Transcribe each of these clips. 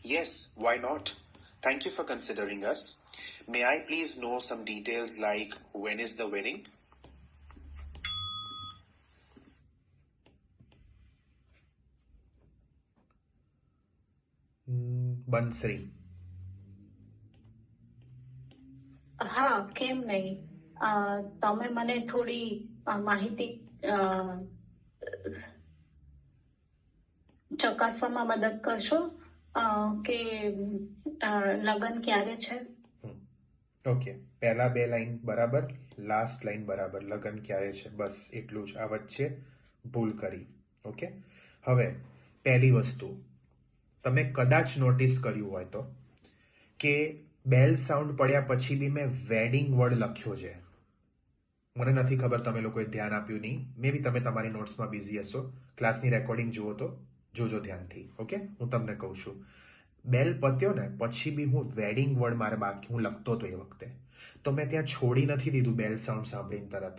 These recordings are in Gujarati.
Yes, why not? Thank you for considering us. May I please know some details like when is the wedding? Bansari. હા, કેમ નહીં. તમે મને થોડી માહિતી ચકાસવામાં મદદ કરશો કે લગ્ન ક્યારે છે? ઓકે, પહેલા 2 લાઈન બરાબર, લાસ્ટ લાઈન બરાબર, લગ્ન ક્યારે છે, બસ એટલું જ. આ વચ્ચે ભૂલ કરી. ઓકે, હવે પહેલી વસ્તુ તમે કદાચ નોટિસ કર્યું હોય તો કે બેલ સાઉન્ડ પડ્યા પછી બી મેં વેડિંગ વર્ડ લખ્યો છે. મને નથી ખબર તમે લોકોએ ધ્યાન આપ્યું નહીં, મે બી તમે તમારી નોટ્સમાં બિઝી હશો. ક્લાસની રેકોર્ડિંગ જુઓ તો જોજો ધ્યાનથી. ઓકે, હું તમને કહું છું. બેલ પત્યો ને પછી બી હું વેડિંગ વર્ડ મારે બાકી હું લખતો હતો એ વખતે, તો મેં ત્યાં છોડી નથી દીધું બેલ સાઉન્ડ સાંભળીને તરત.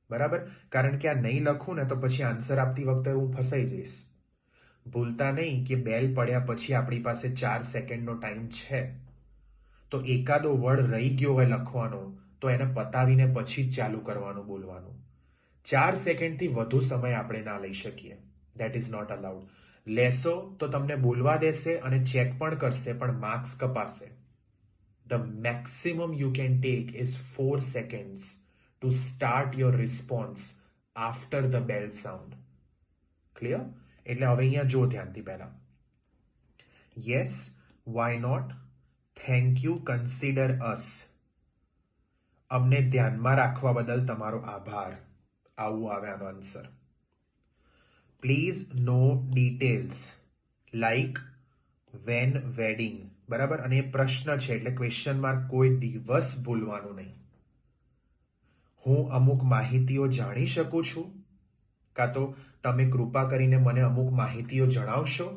બરાબર, કારણ કે આ નહીં લખું ને તો પછી આન્સર આપતી વખતે હું ફસાઈ જઈશ. ભૂલતા નહીં કે બેલ પડ્યા પછી આપણી પાસે 4 સેકન્ડનો ટાઈમ છે, તો એકાદો વર્ડ રહી ગયો હોય લખવાનો તો એને પતાવીને પછી જ ચાલુ કરવાનું બોલવાનું. 4 સેકન્ડથી વધુ સમય આપણે ના લઈ શકીએ. That is not allowed. લેશો તો તમને બોલવા દેશે અને ચેક પણ કરશે, પણ માર્ક્સ કપાશે. The maximum you can take is 4 seconds to start your response after the bell sound. Clear? એટલે હવે અહીંયા જો ધ્યાનથી પહેલા. Yes, why not, thank you, consider us. અમને ધ્યાનમાં રાખવા બદલ તમારો આભાર. આવું આવે આનો answer. Please no details like when wedding. બરાબર, અને એ પ્રશ્ન છે એટલે ક્વેશ્ચન માર્ક કોઈ દિવસ ભૂલવાનું નહીં. હું અમુક માહિતીઓ જાણી શકું છું, કાં તો તમે કૃપા કરીને મને અમુક માહિતીઓ જણાવશો,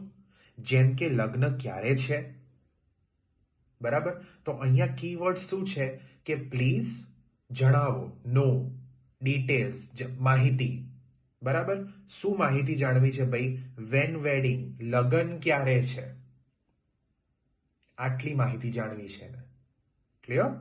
જેમ કે લગ્ન ક્યારે છે. બરાબર, તો અહીંયા કીવર્ડ શું છે કે પ્લીઝ, જણાવો, નો, ડિટેલ્સ, માહિતી. બરાબર, શું માહિતી જાણવી છે ભાઈ? વેન વેડિંગ, લગ્ન ક્યારે છે, આટલી માહિતી જાણવી છે ને. ક્લિયર?